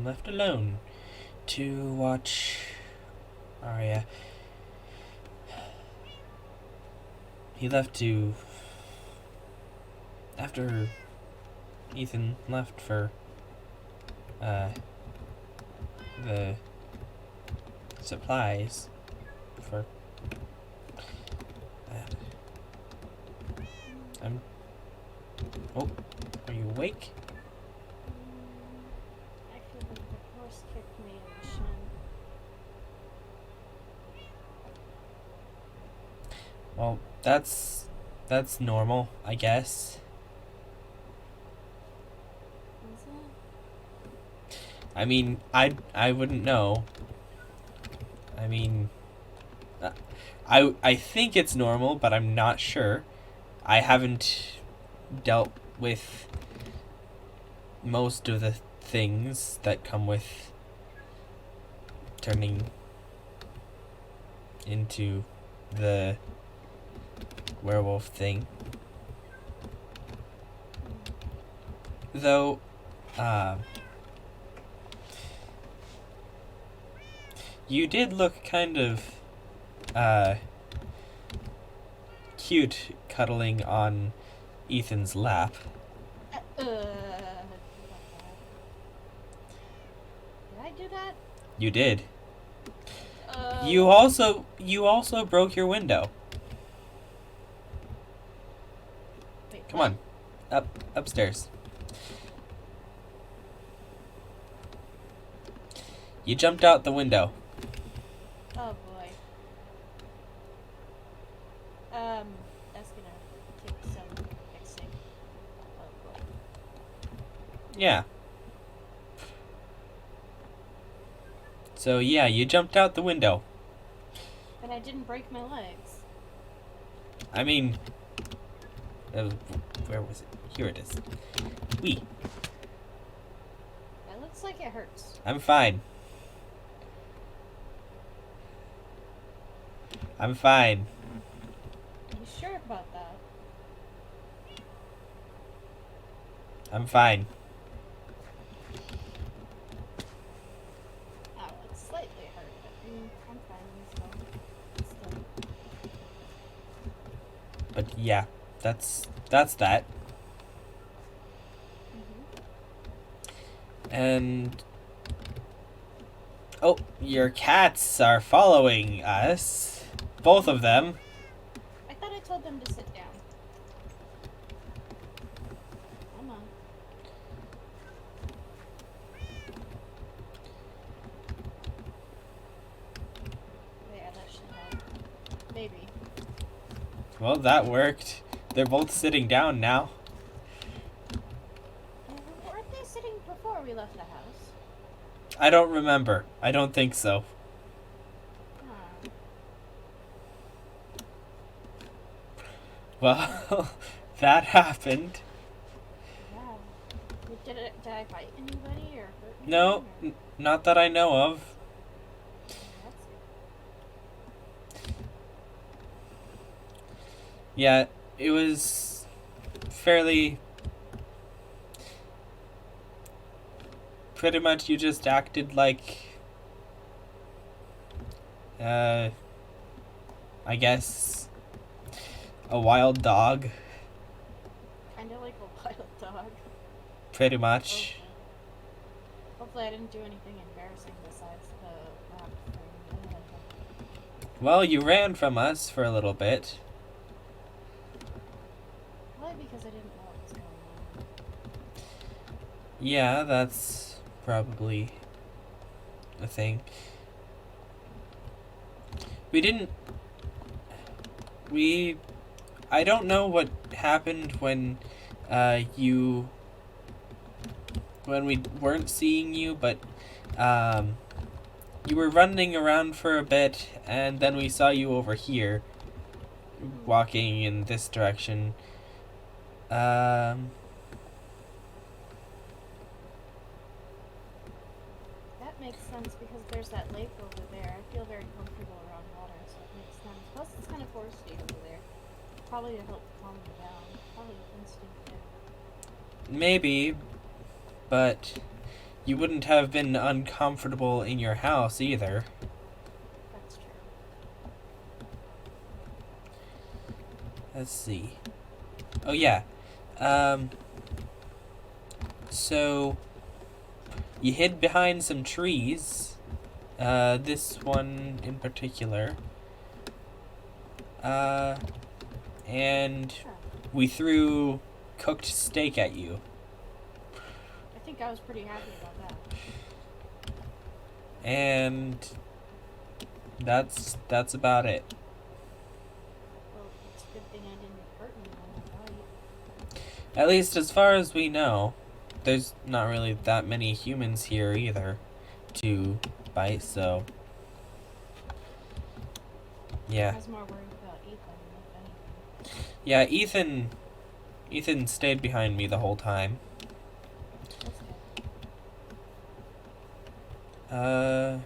left alone to watch Arya. He left to... After Ethan left for the supplies for that. Oh, are you awake? Actually, the horse kicked me in the shin. Well, that's normal, I guess. Is it? I mean, I wouldn't know. I mean, I think it's normal, but I'm not sure. I haven't dealt with most of the things that come with turning into the werewolf thing. Though, you did look kind of, cute cuddling on Ethan's lap. Did I do that? You did. You also broke your window. Wait, Come what? on. Upstairs. You jumped out the window. Oh boy. That's gonna take some fixing. Oh boy. Yeah. So yeah, you jumped out the window. But I didn't break my legs. I mean, where was it? Here it is. Wee. That looks like it hurts. I'm fine. I'm fine. You sure about that? I'm fine. Oh, it's slightly hurt, but I'm fine as well. Still. But yeah, that's that. And oh, your cats are following us. Both of them. I thought I told them to sit down. Come on. Yeah, that should help. Maybe. Well, that worked. They're both sitting down now. Weren't they sitting before we left the house? I don't remember. I don't think so. Huh. Well, that happened. Yeah. Did I bite anybody or hurt anybody? No, not that I know of. That's Yeah, it was fairly... Pretty much you just acted like... I guess... a wild dog. kind of like a wild dog. Pretty much. Okay. Hopefully I didn't do anything embarrassing besides the lap thing. Well, you ran from us for a little bit. Probably because I didn't know what was going on. Yeah, that's probably a thing. We didn't... We... I don't know what happened when you... When we weren't seeing you, but you were running around for a bit, and then we saw you over here, walking in this direction. That makes sense because there's that lake over there. I feel very comfortable around water, so it makes sense. Plus, it's kind of foresty over there. Probably to help calm me down. Probably instinctive. Maybe, but you wouldn't have been uncomfortable in your house either. That's true. Let's see. Oh yeah. Um. So you hid behind some trees. This one in particular. And Huh. we threw cooked steak at you. I think I was pretty happy about that. And that's about it. Well, it's a good thing I didn't hurt anyone in the fight. At least as far as we know. There's not really that many humans here either to bite, so I yeah. was more worried about Ethan, if anything. Yeah, Ethan stayed behind me the whole time. That's good.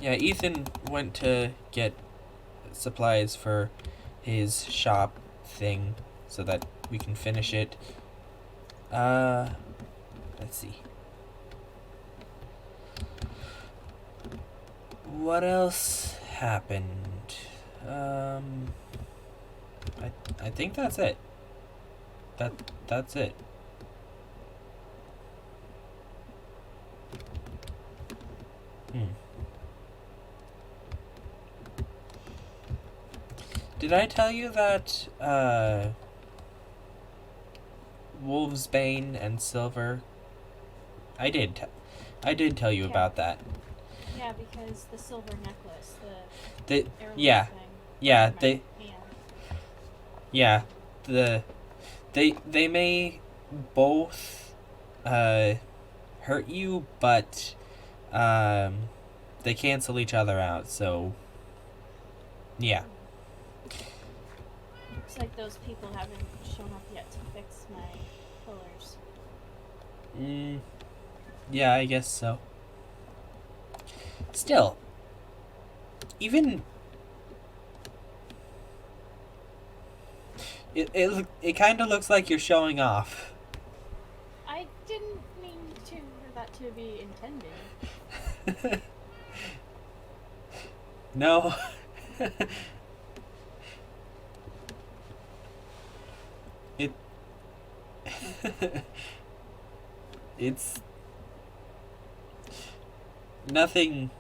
Yeah, Ethan went to get supplies for his shop thing so that we can finish it. Let's see. What else happened? I think that's it. That's it. Did I tell you that Wolfsbane and Silver? I did. I did tell you Yeah. about that. Yeah, because the silver necklace, The heirloom yeah, thing. yeah, in my they hand. yeah, they may both hurt you, but they cancel each other out. So yeah. Looks like those people haven't shown up yet to fix my pillars. Yeah, I guess so. Still, even it kind of looks like you're showing off. I didn't mean for that to be intended. No. it it's nothing.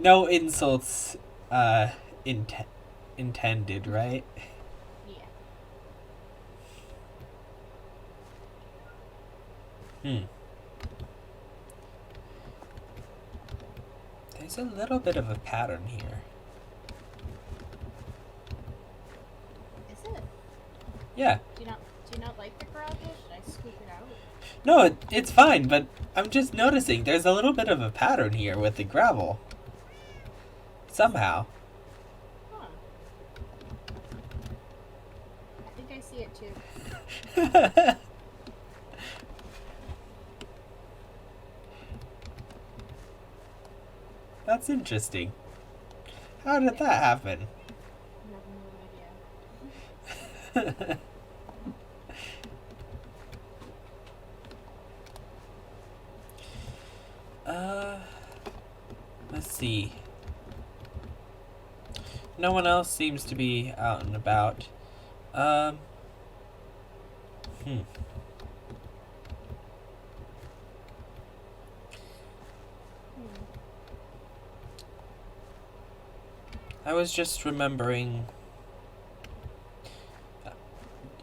No insults intended, right? Yeah. There's a little bit of a pattern here. Is it? Yeah. Do you not like the gravel? Should I scoop it out? No, it's fine, but I'm just noticing there's a little bit of a pattern here with the gravel. Somehow. Huh. I think I see it too. That's interesting. How did that happen? I have no idea. Let's see. No one else seems to be out and about. Hmm. I was just remembering,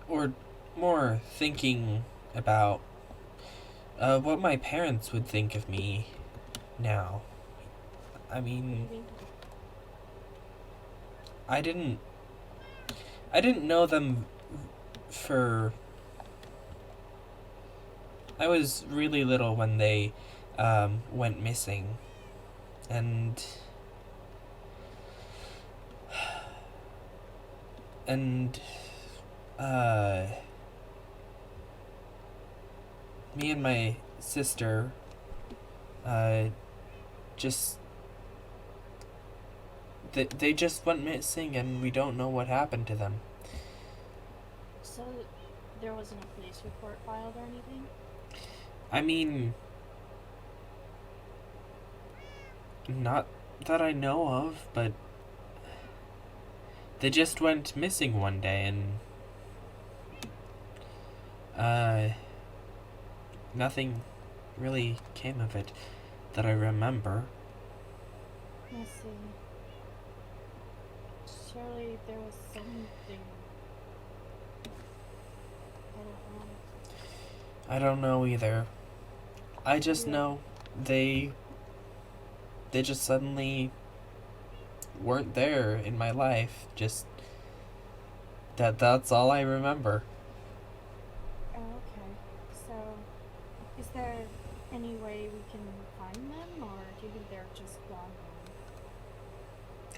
or more thinking about what my parents would think of me now. I mean, I didn't know them for. I was really little when they went missing, and me and my sister just They just went missing, and we don't know what happened to them. So there wasn't a police report filed or anything? I mean, not that I know of, but they just went missing one day, and nothing really came of it that I remember. Let's see. Surely there was something. I don't know. I don't know either. I just Yeah. know they just suddenly weren't there in my life. Just that's all I remember. Oh, okay. So, is there any way we can find them, or do you think they're just gone?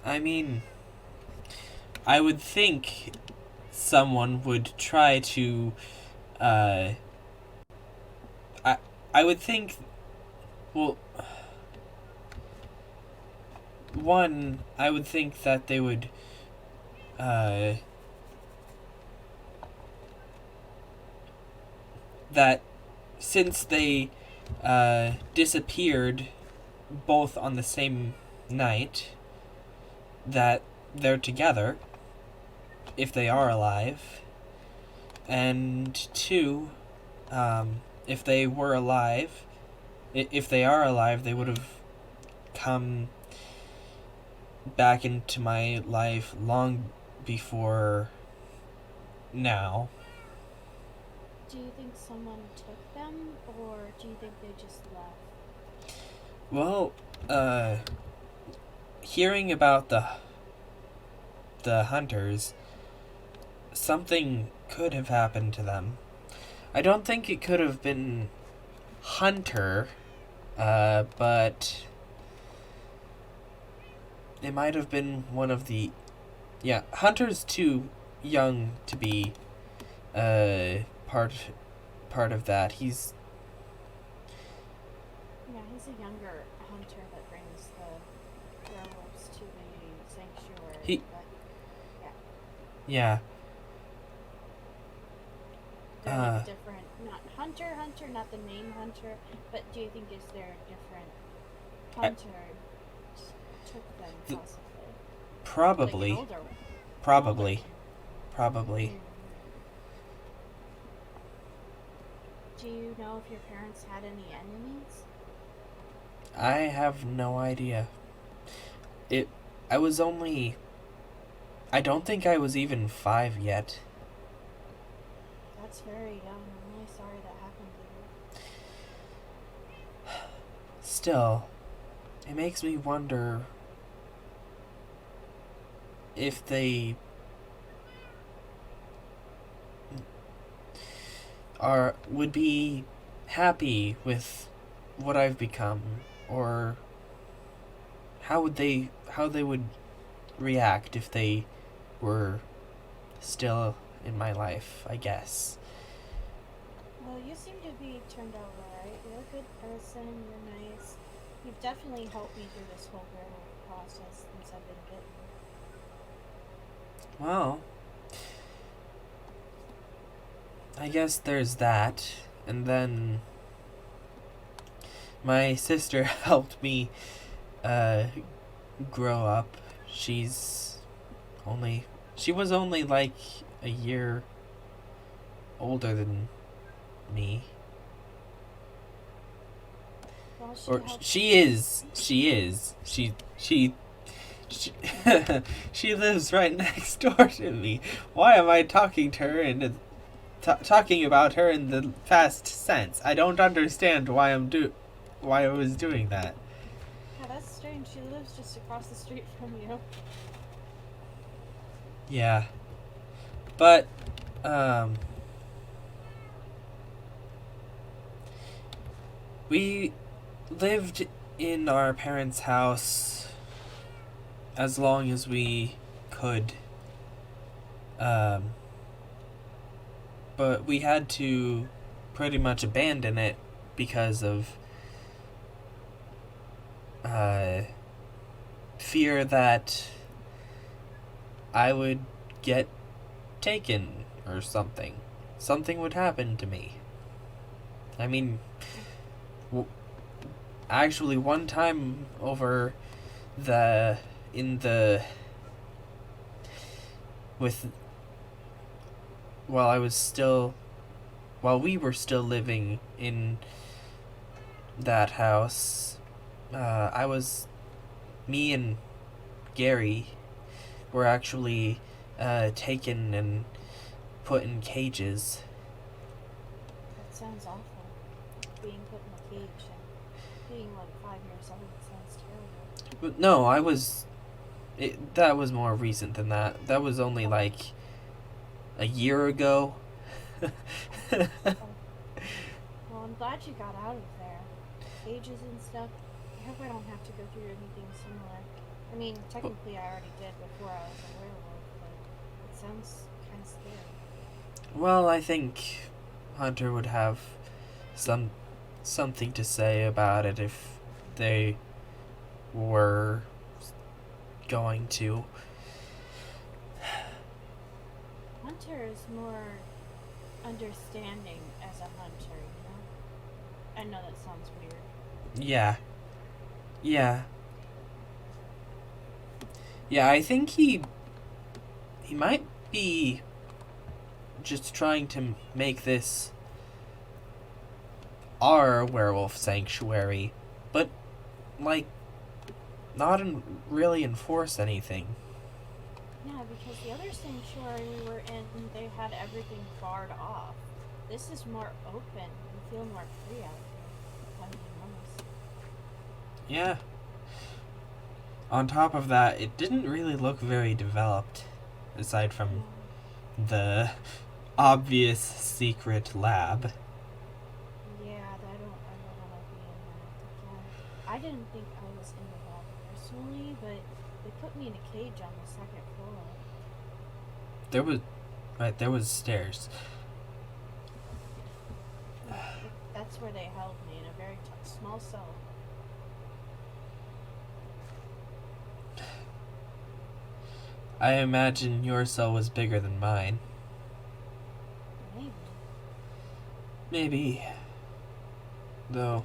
I mean, I would think someone would try to I I would think, well, one, I would think that they would that since they disappeared both on the same night, that they're together if they are alive. And two, if they were alive, if they are alive, they would have come back into my life long before now. Do you think someone took them, or do you think they just left? Well, hearing about the hunters, something could have happened to them. I don't think it could have been Hunter, but it might have been one of the. Yeah, Hunter's too young to be part of that. He's Yeah, he's a younger hunter that brings the werewolves to the sanctuary. he But yeah. they're Uh, like different. Not hunter, not the name hunter. But do you think is there a different I, hunter took them th- possibly? Like an probably, older one. probably, probably. Mm. Do you know if your parents had any enemies? I have no idea. It. I was only. I don't think I was even 5 yet. That's very young. I'm really sorry that happened to you. Still, it makes me wonder if they would be happy with what I've become, or how they would react if they were still in my life, I guess. Well, you seem to be turned out right. You're a good person. You're nice. You've definitely helped me through this whole werewolf process since I've been bitten. Well, I guess there's that, and then my sister helped me grow up. She was only like a year older than me. Well, she Or helped. she she, she lives right next door to me. Why am I talking to her talking about her in the past sense? I don't understand why I was doing that. Yeah, that's strange. She lives just across the street from you. Yeah. But we lived in our parents' house as long as we could. Um, but we had to pretty much abandon it because of fear that I would get taken or something. Something would happen to me. I mean, w- actually, one time over the in the with while I was still while we were still living in that house, I was me and Gary were actually taken and put in cages. That sounds awful. Being put in a cage and being like 5 years old sounds terrible. But no, that was more recent than that. That was only like a year ago. Well, I'm glad you got out of there. Cages and stuff. I hope I don't have to go through anything similar. I mean, technically I already did before I was a werewolf, but it sounds kind of scary. Well, I think Hunter would have some something to say about it if they were going to. Hunter is more understanding as a hunter, you know? I know that sounds weird. Yeah. Yeah. Yeah, I think he might be just trying to make this our werewolf sanctuary, but like not really enforce anything. Yeah, because the other sanctuary we were in, they had everything barred off. This is more open. We feel more free out here. If I'm being honest. Yeah. On top of that, it didn't really look very developed, aside from the obvious secret lab. Yeah, I don't want to be in that again. I didn't think I was in the lab personally, but they put me in a cage on the second floor. There was stairs. That's where they held me in a very small cell. I imagine your cell was bigger than mine. Maybe. Maybe. Though,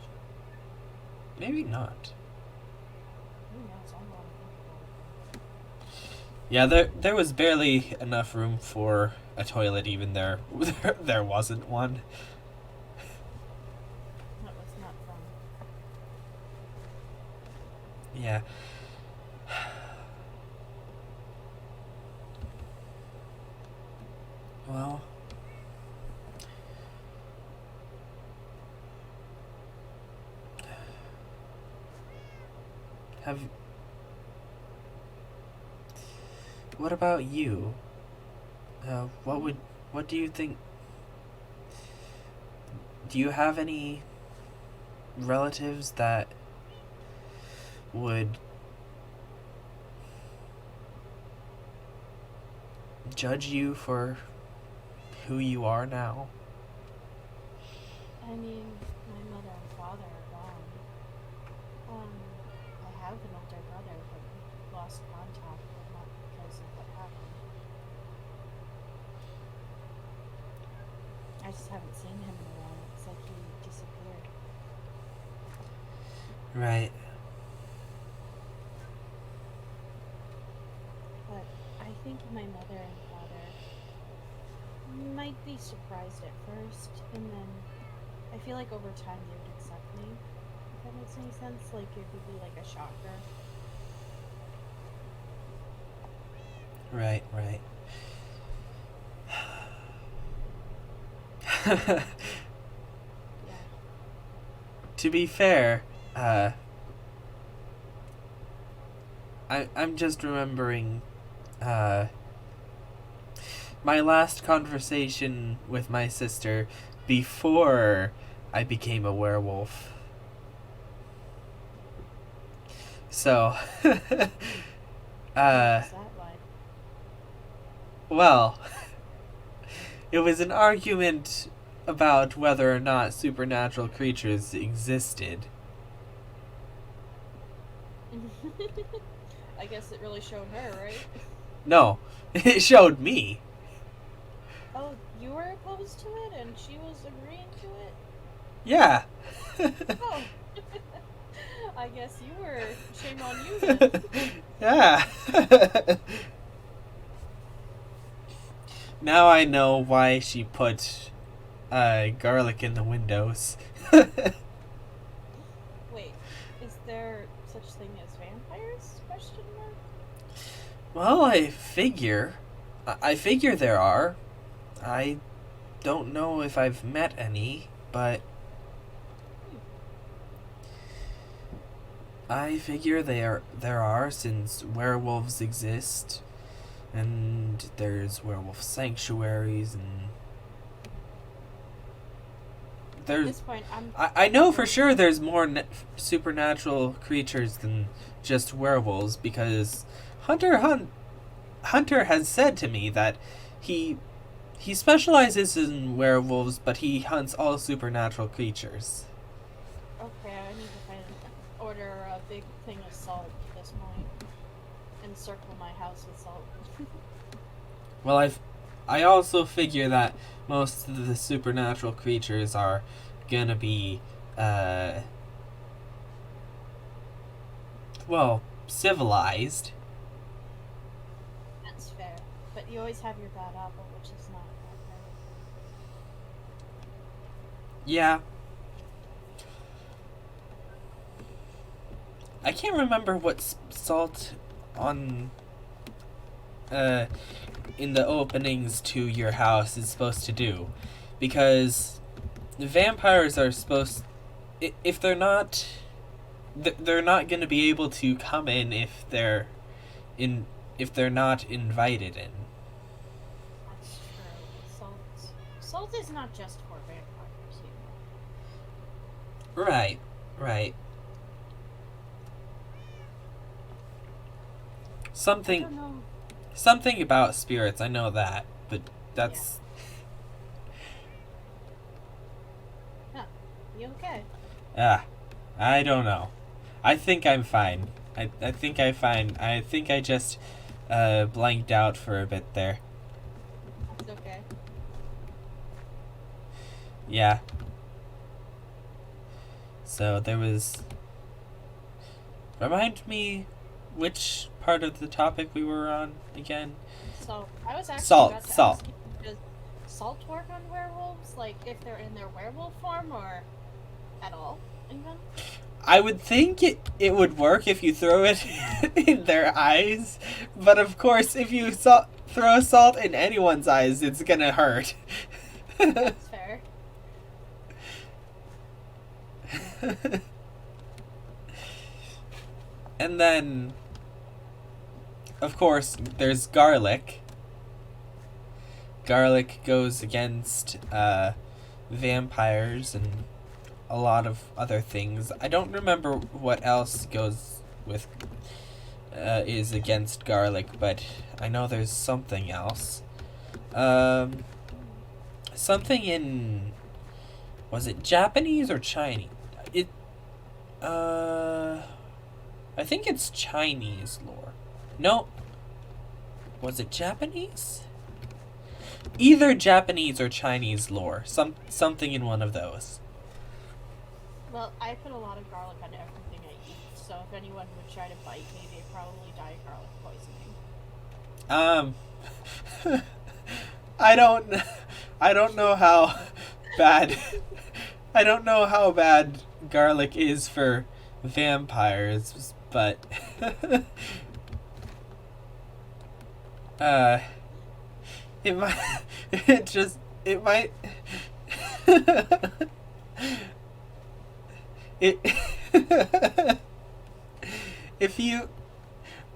maybe not. Who knows? I don't want to think about it. Yeah, there was barely enough room for a toilet even there wasn't one. That was not fun. Yeah. Well, what about you? What do you think? Do you have any relatives that would judge you for who you are now? I mean, my mother and father are gone. I have an older brother, but we lost contact, but not because of what happened. I just haven't seen him in a while. It's like he disappeared. Right. But I think my mother and father might be surprised at first, and then I feel like over time they would accept me. If that makes any sense. Like it would be like a shocker. Right, right. Yeah. To be fair, I'm just remembering my last conversation with my sister before I became a werewolf. So, What's that like? well, it was an argument about whether or not supernatural creatures existed. I guess it really showed her, right? No, it showed me. Oh, you were opposed to it and she was agreeing to it? Yeah. Oh. I guess you were. Shame on you then. Yeah. Now I know why she put garlic in the windows. Wait, is there such thing as vampires? Question mark? Well, I figure there are. I don't know if I've met any, but Hmm. I figure there are, since werewolves exist, and there's werewolf sanctuaries, and At there's this point, I know for wondering. sure there's more supernatural creatures than just werewolves, because Hunter has said to me that he he specializes in werewolves, but he hunts all supernatural creatures. Okay, I need to order a big thing of salt at this point and circle my house with salt. Well, I also figure that most of the supernatural creatures are gonna be uh well, civilized. That's fair. But you always have your bad apple, which is not that great. Yeah. I can't remember what salt on uh in the openings to your house is supposed to do, because vampires are supposed, if they're not, they're not going to be able to come in in if they're not invited in. That's true. Salt is not just for vampires, you Right, right. know. I Something don't know. something about spirits, I know that, but Yeah. that's Huh. You okay? ah, I don't know. I think I'm fine. I think I'm fine. I think I just blanked out for a bit there. That's okay. Yeah. So there was. Remind me which part of the topic we were on again? So, I was actually Salt, about to salt. ask you, does salt work on werewolves? Like, if they're in their werewolf form, or at all, even? I would think it would work if you throw it in their eyes, but of course, if you throw salt in anyone's eyes, it's gonna hurt. That's fair. And then, of course, there's garlic. Garlic goes against vampires and a lot of other things. I don't remember what else goes with is against garlic, but I know there's something else. Um, something in, was it Japanese or Chinese? It I think it's Chinese lore. No, was it Japanese? Either Japanese or Chinese lore. Something in one of those. Well, I put a lot of garlic on everything I eat, so if anyone would try to bite me, they'd probably die of garlic poisoning. I don't I don't know how bad I don't know how bad garlic is for vampires, but uh it might it might it if you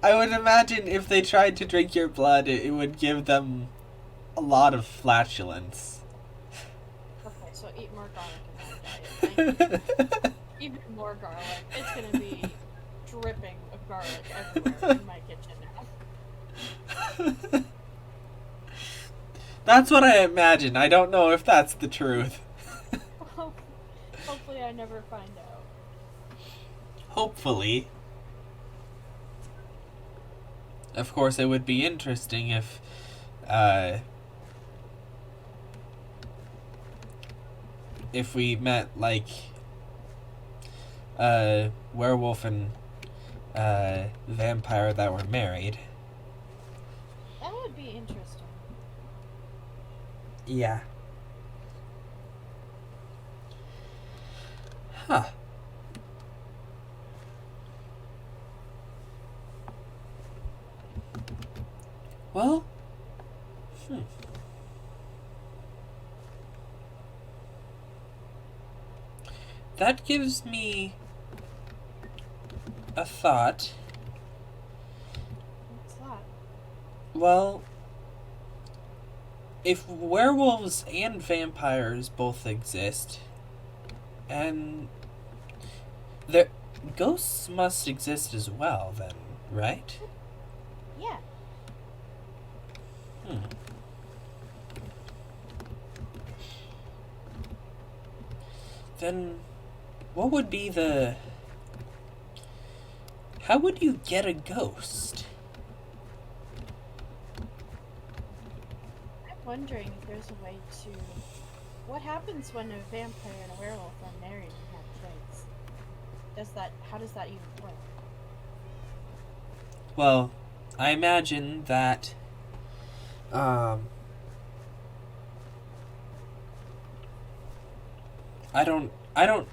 I would imagine if they tried to drink your blood, it would give them a lot of flatulence. Okay, so eat more garlic in my diet. Thank you. Even more garlic. It's gonna be dripping of garlic everywhere in my kitchen now. That's what I imagine. I don't know if that's the truth. Hopefully, I never find out. Hopefully. of course, it would be interesting if we met, like, a werewolf and vampire that were married. That would be interesting. Yeah. Huh. Well, that gives me a thought. What's that? Well, if werewolves and vampires both exist, and the ghosts must exist as well, then, right? Yeah. Then, what would be the... How would you get a ghost? I'm wondering if there's a way to. What happens when a vampire and a werewolf are married and have kids? How does that even work? Well, I imagine that, I don't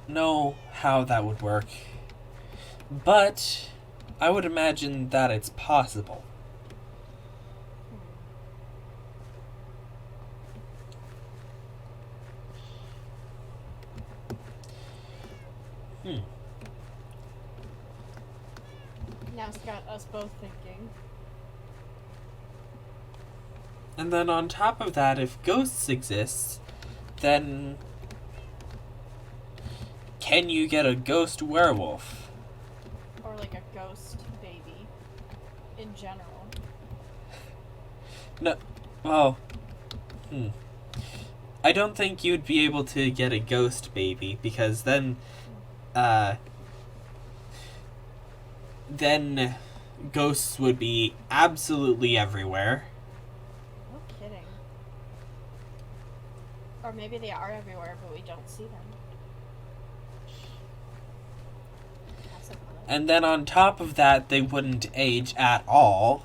know how that would work, but I would imagine that it's possible. Now it's got us both thinking. And then on top of that, if ghosts exist, then can you get a ghost werewolf? Or like a ghost baby. In general. No, well, I don't think you'd be able to get a ghost baby, because then ghosts would be absolutely everywhere. No kidding. Or maybe they are everywhere, but we don't see them. And then on top of that, they wouldn't age at all.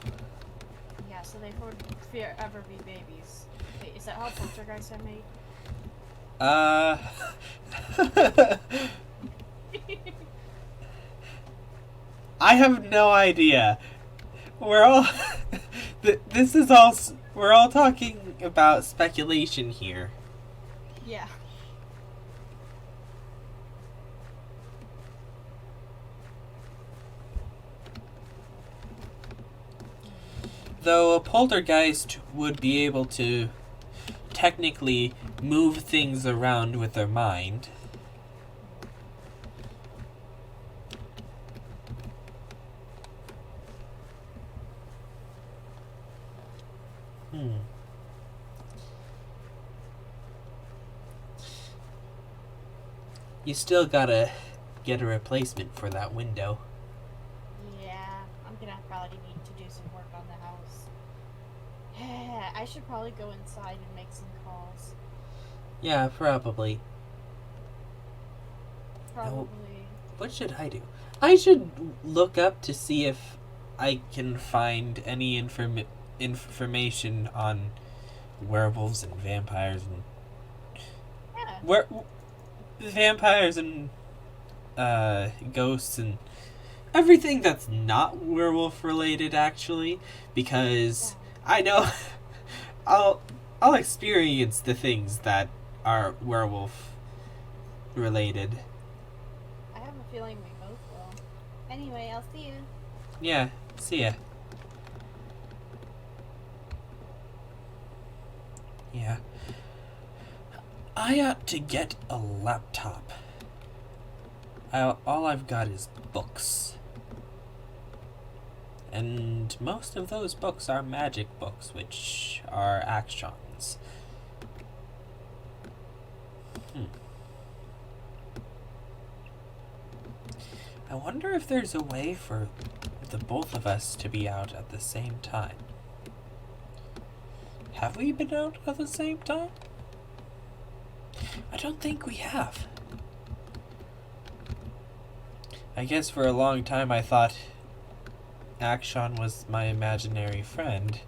Yeah, so they would forever be babies. Wait, is that how poltergeists are made? I have no idea. We're all this is all we're all talking about speculation here. Yeah. Though a poltergeist would be able to technically move things around with their mind. You still gotta get a replacement for that window. Yeah, I'm gonna probably need to do some work on the house. I should probably go inside and make some calls. Yeah, probably. Probably. What should I do? I should look up to see if I can find any information on werewolves and vampires and vampires and ghosts and everything that's not werewolf related, actually, because I know I'll experience the things that are werewolf related. I have a feeling we both will. Anyway, I'll see you. Yeah, see ya. Yeah. I ought to get a laptop. All I've got is books. And most of those books are magic books, which are actions. I wonder if there's a way for the both of us to be out at the same time. Have we been out at the same time? I don't think we have. I guess for a long time I thought Akshan was my imaginary friend.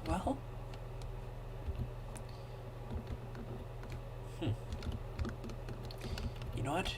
Well, you know what?